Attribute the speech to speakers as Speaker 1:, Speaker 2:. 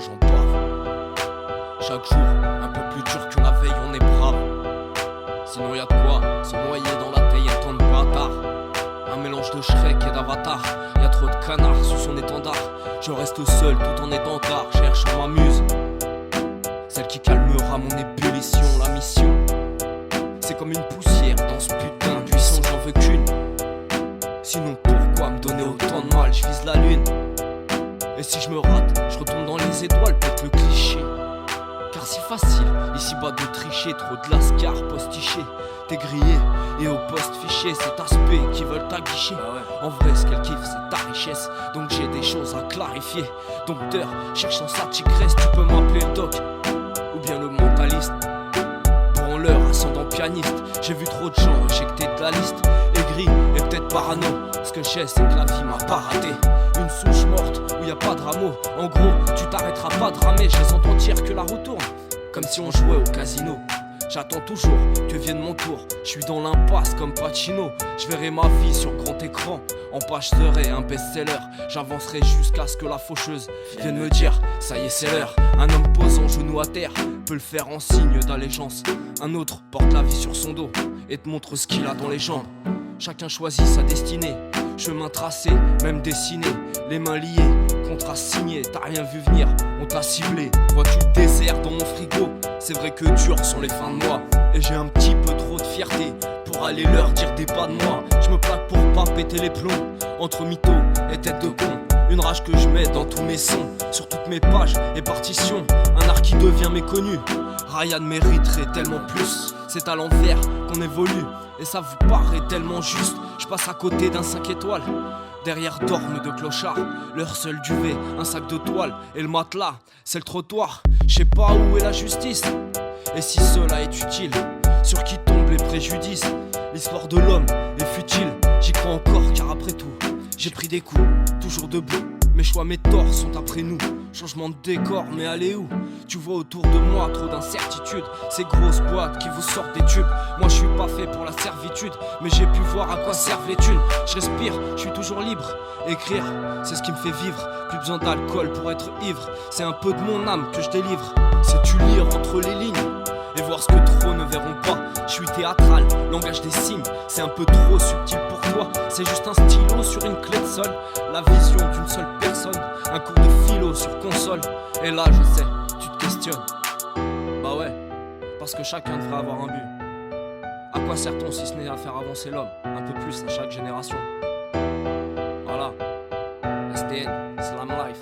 Speaker 1: j'en bave. Chaque jour, un peu plus dur que la veille, on est brave. Sinon y'a de quoi se noyer dans la taille, un temps de bâtard. Un mélange de Shrek et d'Avatar. Y'a trop de canards sous son étendard. Je reste seul tout en étant tard, cherche on m'amuse. Celle qui calmera mon ébullition, la mission. C'est comme une poussière dans ce putain de buisson, j'en veux qu'une. Sinon pourquoi me donner autant de mal, je vise la lune. Et si je me rate, je retombe dans les étoiles, peut-être le cliché. Car si facile, ici-bas de tricher, trop de lascar postiché. T'es grillé, et au poste fiché, cet aspect qui veulent t'aguicher. En vrai, ce qu'elle kiffe, c'est ta richesse, donc j'ai des choses à clarifier. Dompteur, cherchant sa tigresse, tu peux m'appeler le doc, ou bien le mentaliste. Branleur, ascendant pianiste, j'ai vu trop de gens éjectés de la liste. Aigri et peut-être parano, ce que je sais, c'est que la vie m'a pas raté. Une souche morte où y a pas de rameau. En gros, tu t'arrêteras pas de ramer, je les entends dire que la roue tourne. Comme si on jouait au casino. J'attends toujours que vienne mon tour. Je suis dans l'impasse comme Pacino. Je verrai ma vie sur grand écran. En page serai un best-seller. J'avancerai jusqu'à ce que la faucheuse vienne me dire ça y est c'est l'heure. Un homme posant genou à terre peut le faire en signe d'allégeance. Un autre porte la vie sur son dos et te montre ce qu'il a dans les jambes. Chacun choisit sa destinée. Chemin tracé, même dessiné. Les mains liées, contrat signé. T'as rien vu venir, on t'a ciblé. Vois-tu le désert dans mon frigo? C'est vrai que durs sont les fins de mois. Et j'ai un petit peu trop de fierté pour aller leur dire des pas de moi. Je me plaque pour pas péter les plombs. Entre mythos et tête de con. Une rage que je mets dans tous mes sons. Sur toutes mes pages et partitions. Un art qui devient méconnu. Ryan mériterait tellement plus. C'est à l'envers qu'on évolue. Et ça vous paraît tellement juste. Je passe à côté d'un 5 étoiles. Derrière dorment de clochards. Leur seul duvet, un sac de toile. Et le matelas, c'est le trottoir. Je sais pas où est la justice. Et si cela est utile, sur qui tombent les préjudices? L'histoire de l'homme est futile. J'y crois encore car après tout, j'ai pris des coups, toujours debout. Mes choix, mes torts sont après nous. Changement de décor, mais allez où? Tu vois autour de moi trop d'incertitudes. Ces grosses boîtes qui vous sortent des tubes. Moi je suis pas fait pour la servitude, mais j'ai pu voir à quoi servent les thunes. Je respire, je suis toujours libre. Écrire, c'est ce qui me fait vivre. Plus besoin d'alcool pour être ivre. C'est un peu de mon âme que je délivre. Sais-tu lire entre les lignes et voir ce que trop ne verront pas? Je suis théâtral, langage des signes. C'est un peu trop subtil pour toi. C'est juste un stylo sur une clé de sol. La vision d'une seule personne. Un cours de philo sur console. Et là je sais, tu te questionnes. Bah ouais, parce que chacun devrait avoir un but. À quoi sert-on si ce n'est à faire avancer l'homme un peu plus à chaque génération? Voilà, STN, Slam Life.